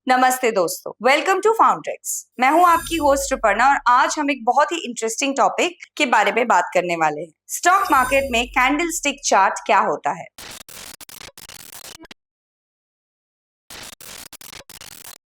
नमस्ते दोस्तों, welcome to फाउंड्रेक्स। मैं हूं आपकी होस्ट रुपर्णा और आज हम एक बहुत ही इंटरेस्टिंग टॉपिक के बारे में बात करने वाले हैं। स्टॉक मार्केट में कैंडलस्टिक चार्ट क्या होता है?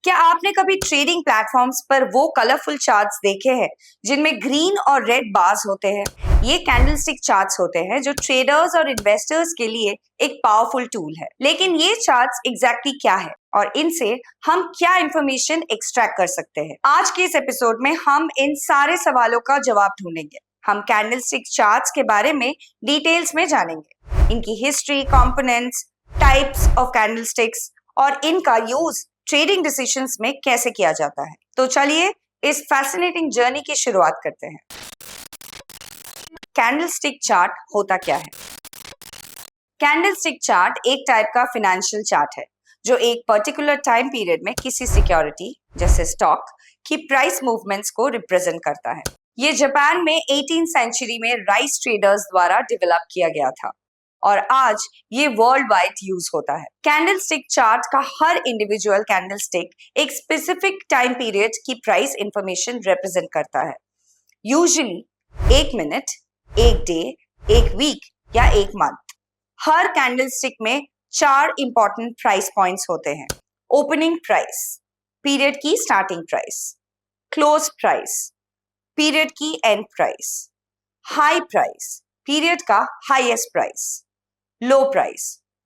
क्या आपने कभी ट्रेडिंग प्लेटफॉर्म्स पर वो कलरफुल चार्ट्स देखे हैं जिनमें ग्रीन और रेड बार्स होते हैं? ये कैंडलस्टिक चार्ट्स होते हैं जो ट्रेडर्स और इन्वेस्टर्स के लिए एक पावरफुल टूल है। लेकिन ये चार्ट्स एग्जैक्टली क्या है और इनसे हम क्या इंफॉर्मेशन एक्सट्रैक्ट कर सकते हैं? आज के इस एपिसोड में हम इन सारे सवालों का जवाब ढूंढेंगे। हम कैंडलस्टिक चार्ट्स के बारे में डिटेल्स में जानेंगे, इनकी history, components, types of candlesticks और इनका यूज ट्रेडिंग डिसीजंस में कैसे किया जाता है। तो चलिए इस फैसिनेटिंग जर्नी की शुरुआत करते हैं। कैंडलस्टिक चार्ट होता क्या है? कैंडलस्टिक चार्ट एक टाइप का फाइनेंशियल चार्ट है जो एक पर्टिकुलर टाइम पीरियड में किसी सिक्योरिटी जैसे स्टॉक की प्राइस मूवमेंट्स को रिप्रेजेंट करता है। ये जापान में 18th सेंचुरी में राइस ट्रेडर्स द्वारा डेवलप किया गया था और आज ये वर्ल्ड वाइड यूज होता है। कैंडलस्टिक चार्ट का हर इंडिविजुअल कैंडलस्टिक एक स्पेसिफिक टाइम पीरियड की प्राइस इंफॉर्मेशन रिप्रेजेंट करता है। यूजुअली 1 मिनट, 1 डे, 1 वीक या 1 मंथ। हर कैंडलस्टिक में 4 इंपॉर्टेंट प्राइस पॉइंट्स होते हैं। ओपनिंग प्राइस, पीरियड की starting price. Close price, period की end price. High price, period का highest price. Low price,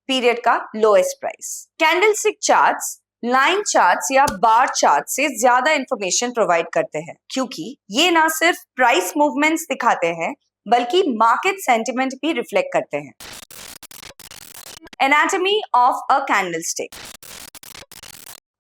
period का lowest price. Candlestick charts line charts या bar chart से ज्यादा इंफॉर्मेशन प्रोवाइड करते हैं क्योंकि ये ना सिर्फ प्राइस मूवमेंट्स दिखाते हैं बल्कि मार्केट सेंटिमेंट भी रिफ्लेक्ट करते हैं। Anatomy of a candlestick.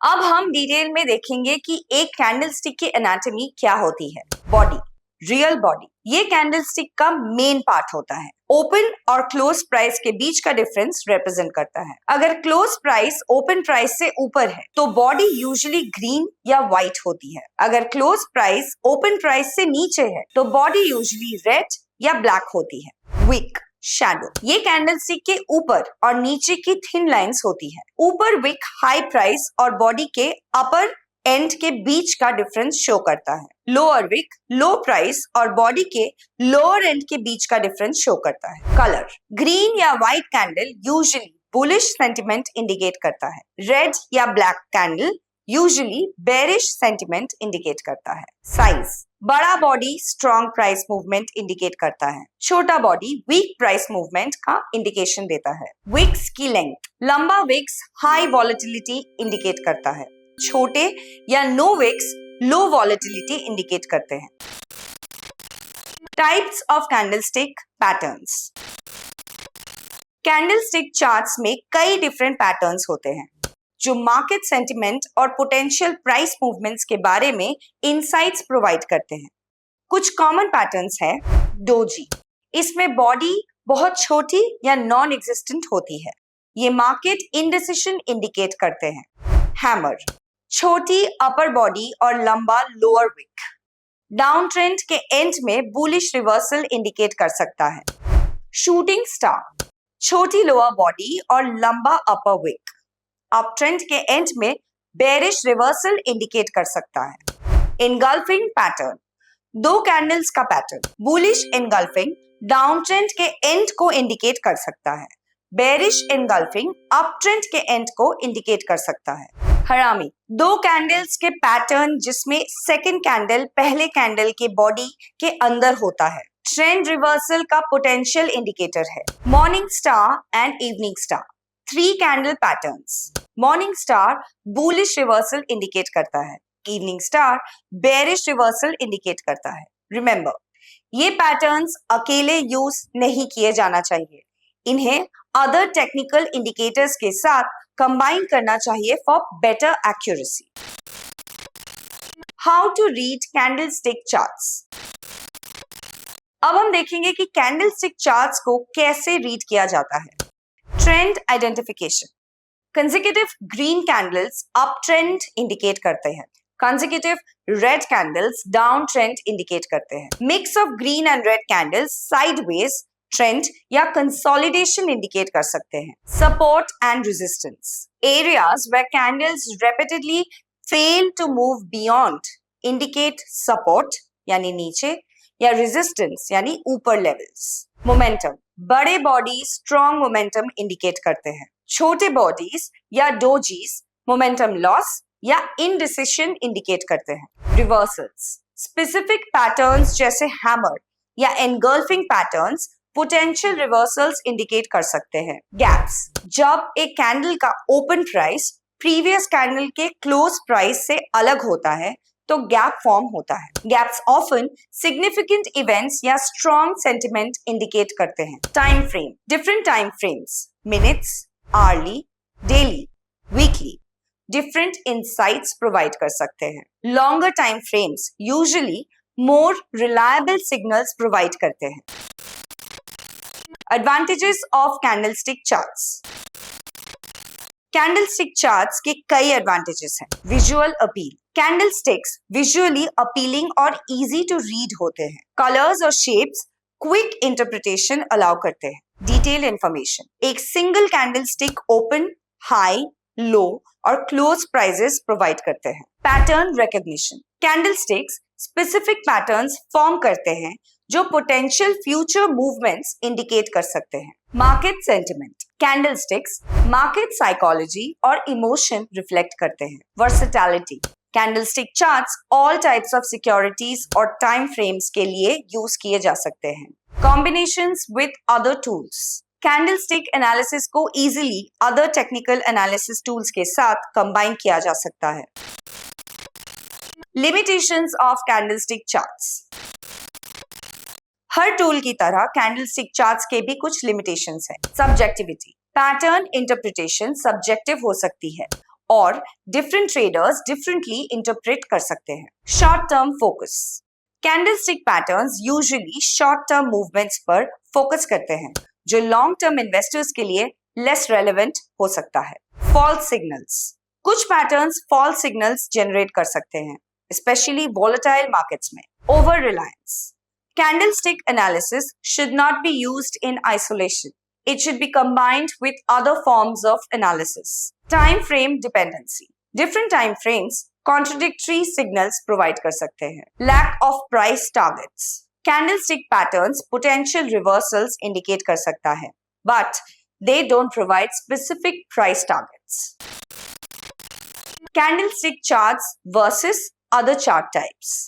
अब हम डिटेल में देखेंगे कि एक कैंडलस्टिक की एनाटॉमी क्या होती है। बॉडी, रियल बॉडी, ये कैंडलस्टिक का मेन पार्ट होता है। ओपन और क्लोज प्राइस के बीच का डिफरेंस रिप्रेजेंट करता है। अगर क्लोज प्राइस ओपन प्राइस से ऊपर है तो बॉडी यूजुअली ग्रीन या व्हाइट होती है। अगर क्लोज प्राइस ओपन प्राइस से नीचे है तो बॉडी यूजुअली रेड या ब्लैक होती है। विक, शैडो, ये कैंडलस्टिक के ऊपर और नीचे की थिन लाइंस होती है। ऊपर विक हाई प्राइस और बॉडी के अपर एंड के बीच का डिफरेंस शो करता है। लोअर विक लो प्राइस और बॉडी के लोअर एंड के बीच का डिफरेंस शो करता है। कलर, ग्रीन या white candle usually bullish sentiment indicate करता है। रेड या black candle usually bearish sentiment indicate करता है। साइज, बड़ा body strong price movement indicate करता है। छोटा बॉडी वीक प्राइस मूवमेंट का इंडिकेशन देता है। विक्स की लेंथ, लंबा विक्स हाई वॉलेटिलिटी इंडिकेट करता है। छोटे या नो विक्स लो वॉलेटिलिटी इंडिकेट करते हैं। Types of candlestick patterns. Candlestick charts में कई डिफरेंट पैटर्न्स होते हैं जो मार्केट सेंटिमेंट और पोटेंशियल प्राइस मूवमेंट्स के बारे में इनसाइट्स प्रोवाइड करते हैं। कुछ कॉमन पैटर्न्स है। डोजी, इसमें बॉडी बहुत छोटी या नॉन एग्जिस्टेंट होती है। ये मार्केट इंडिसिशन इंडिकेट करते हैं। हैमर, छोटी अपर बॉडी और लंबा लोअर विक, डाउन ट्रेंड के एंड में बुलिश रिवर्सल इंडिकेट कर सकता है। शूटिंग स्टार, छोटी लोअर बॉडी और लंबा अपर विक, अप ट्रेंड के एंड में बेरिश रिवर्सल इंडिकेट कर सकता है। एनगल्फिंग पैटर्न, 2 कैंडल्स का pattern, bullish engulfing down trend के एंड को इंडिकेट कर सकता है। बेरिश एनगल्फिंग अप ट्रेंड के एंड को इंडिकेट कर सकता है। हरामी, 2 कैंडल्स के पैटर्न जिसमें सेकंड कैंडल पहले कैंडल के बॉडी के अंदर होता है। ट्रेंड रिवर्सल का पोटेंशियल इंडिकेटर है। Morning star and evening star, 3 candle patterns. Morning star bullish reversal indicate करता है। Evening star bearish reversal indicate करता है। रिमेंबर, ये पैटर्न्स अकेले यूज नहीं किए जाना चाहिए। इन्हें अदर टेक्निकल इंडिकेटर्स के साथ कंबाइन करना चाहिए for better accuracy. How to read candlestick charts. अब हम देखेंगे कि कैंडलस्टिक चार्ट्स को कैसे रीड किया जाता है। Trend identification, consecutive green candles up trend indicate करते हैं। Consecutive red candles down trend indicate करते हैं। Mix of green and red candles sideways trend या कंसोलिडेशन इंडिकेट कर सकते हैं। Support and resistance, areas where candles repeatedly fail to move beyond indicate support यानी नीचे, या रेजिस्टेंस यानी ऊपर लेवल्स। मोमेंटम, बड़े बॉडी स्ट्रॉन्ग मोमेंटम इंडिकेट करते हैं। छोटे बॉडीज या डोजीज मोमेंटम लॉस या इनडिसिशन इंडिकेट करते हैं। रिवर्सल्स, स्पेसिफिक पैटर्न्स जैसे हैमर या engulfing patterns potential reversals indicate कर सकते हैं। गैप्स, जब एक कैंडल का ओपन प्राइस प्रीवियस कैंडल के क्लोज प्राइस से अलग होता है तो गैप फॉर्म होता है। गैप्स ऑफन सिग्निफिकेंट इवेंट्स या स्ट्रॉन्ग सेंटिमेंट इंडिकेट करते हैं। Time frame, different time frames, minutes, hourly, daily, weekly, different insights provide कर सकते हैं। Longer time frames usually more reliable signals provide करते हैं। Advantages of candlestick charts, candlestick charts के कई एडवांटेजेस हैं। Visual appeal, candlesticks visually appealing और easy to read होते हैं। कलर्स और शेप्स क्विक इंटरप्रिटेशन अलाउ करते हैं। डिटेल इंफॉर्मेशन, एक single candlestick open, high, low और क्लोज प्राइजेस प्रोवाइड करते हैं। Pattern recognition, candlesticks specific patterns form करते हैं जो पोटेंशियल फ्यूचर मूवमेंट्स इंडिकेट कर सकते हैं। Market sentiment, candlesticks market psychology और इमोशन रिफ्लेक्ट करते हैं। Versatility, candlestick charts all types of securities और टाइम फ्रेम्स के लिए यूज किए जा सकते हैं। Combinations with other tools, candlestick analysis को easily other technical analysis tools के साथ कंबाइन किया जा सकता है। लिमिटेशंस ऑफ कैंडलस्टिक चार्ट्स, हर टूल की तरह कैंडलस्टिक चार्ट्स के भी कुछ लिमिटेशंस हैं। सब्जेक्टिविटी, पैटर्न इंटरप्रिटेशन सब्जेक्टिव हो सकती है और डिफरेंट ट्रेडर्स डिफरेंटली इंटरप्रेट कर सकते हैं। Short term focus, candlestick patterns usually short term movements पर फोकस करते हैं जो लॉन्ग टर्म इन्वेस्टर्स के लिए लेस रेलेवेंट हो सकता है। फॉल्स सिग्नल्स, कुछ पैटर्न्स फॉल्स सिग्नल्स जनरेट कर सकते हैं स्पेशली वोलेटाइल मार्केट्स में। Over Reliance, candlestick analysis should not be used in isolation. It should be combined with other forms of analysis. Time frame dependency, different time frames contradictory signals provide कर सकते हैं। Lack of price targets, candlestick patterns potential reversals indicate कर सकता है but they don't provide specific price targets. Candlestick charts versus other chart types,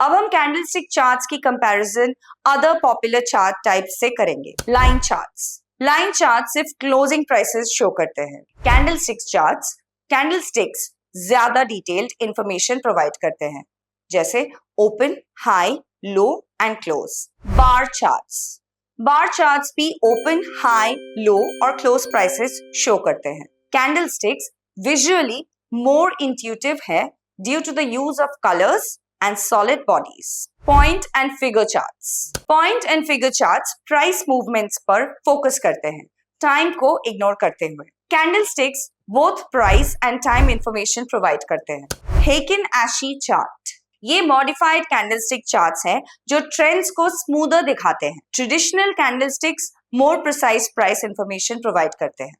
अब हम candlestick charts की comparison other popular chart types से करेंगे। लाइन चार्ट्स, लाइन चार्ट सिर्फ closing prices show करते हैं। कैंडलस्टिक्स ज्यादा डिटेल्ड इंफॉर्मेशन प्रोवाइड करते हैं जैसे open, high, low and close. Bar charts भी ओपन, हाई, लो और क्लोज प्राइसेस शो करते हैं। कैंडलस्टिक्स विजुअली मोर इंट्यूटिव है due to the use of colours and solid bodies. Point and figure charts price movements पर focus करते हैं time को ignore करते हुए। Candlesticks both price and time information provide करते हैं। Heikin-Ashi chart, ये modified candlestick charts हैं जो trends को smoother दिखाते हैं। Traditional candlesticks more precise price information provide करते हैं।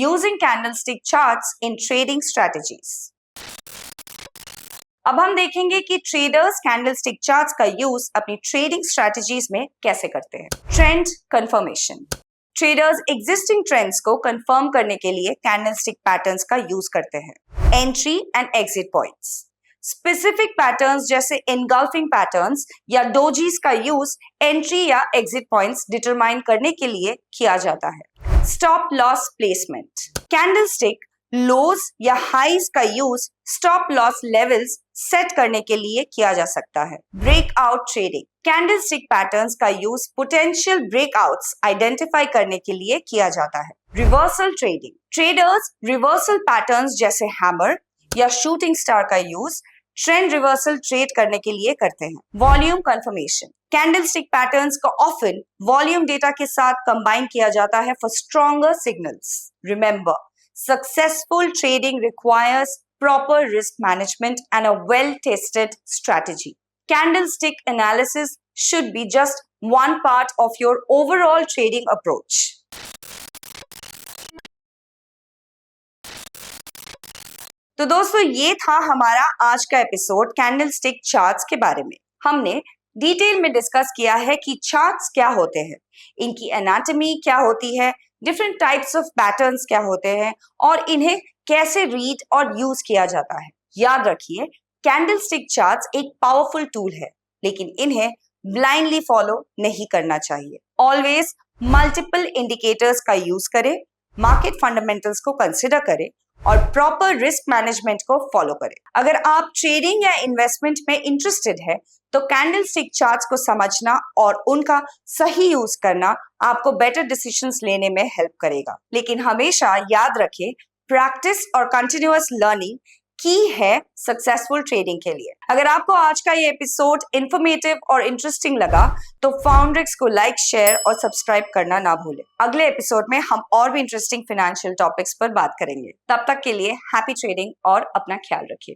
Using candlestick charts in trading strategies, अब हम देखेंगे कि ट्रेडर्स कैंडलस्टिक चार्ट्स का यूज अपनी ट्रेडिंग स्ट्रेटजीज में कैसे करते हैं। Trend confirmation, traders existing trends को कंफर्म करने के लिए कैंडलस्टिक पैटर्न्स का यूज करते हैं। Entry and exit points, specific patterns जैसे एनगल्फिंग पैटर्न्स या डोजीज का यूज एंट्री या एग्जिट पॉइंट्स डिटरमाइन करने के लिए किया जाता है। स्टॉप लॉस प्लेसमेंट, कैंडलस्टिक लोज या हाईज का use stop loss levels set करने के लिए किया जा सकता है। ब्रेकआउट ट्रेडिंग, कैंडलस्टिक पैटर्न्स का यूज पोटेंशियल ब्रेकआउट्स आइडेंटिफाई करने के लिए किया जाता है। Reversal trading, traders reversal patterns जैसे हैमर या शूटिंग स्टार का यूज ट्रेंड रिवर्सल ट्रेड करने के लिए करते हैं। वॉल्यूम कंफर्मेशन, कैंडलस्टिक पैटर्न्स को ऑफन वॉल्यूम डेटा के साथ कंबाइन किया जाता है for stronger signals. Remember, successful trading requires proper risk management and a well-tested strategy. Candlestick analysis should be just one part of your overall trading approach. तो दोस्तों ये था हमारा आज का एपिसोड कैंडलस्टिक चार्ट्स के बारे में। हमने डिटेल में डिस्कस किया है कि चार्ट्स क्या होते हैं, इनकी एनाटॉमी क्या होती है, डिफरेंट टाइप्स ऑफ पैटर्न्स क्या होते हैं और इन्हें कैसे रीड और यूज किया जाता है। याद रखिए, कैंडलस्टिक चार्ट्स एक पावरफुल टूल है, लेकिन इन्हें ब्लाइंडली फॉलो नहीं करना चाहिए। ऑलवेज मल्टीपल इंडिकेटर्स का यूज करें, मार्केट फंडामेंटल्स को कंसिडर करें और प्रॉपर रिस्क मैनेजमेंट को फॉलो करें। अगर आप ट्रेडिंग या इन्वेस्टमेंट में इंटरेस्टेड है तो कैंडलस्टिक चार्ट्स को समझना और उनका सही यूज करना आपको बेटर डिसीजंस लेने में हेल्प करेगा। लेकिन हमेशा याद रखें, प्रैक्टिस और कंटिन्यूअस लर्निंग की है सक्सेसफुल ट्रेडिंग के लिए। अगर आपको आज का ये एपिसोड इंफॉर्मेटिव और इंटरेस्टिंग लगा तो फाउंड्रिक्स को लाइक, शेयर और सब्सक्राइब करना ना भूलें। अगले एपिसोड में हम और भी इंटरेस्टिंग फाइनेंशियल टॉपिक्स पर बात करेंगे। तब तक के लिए हैप्पी ट्रेडिंग और अपना ख्याल रखिए।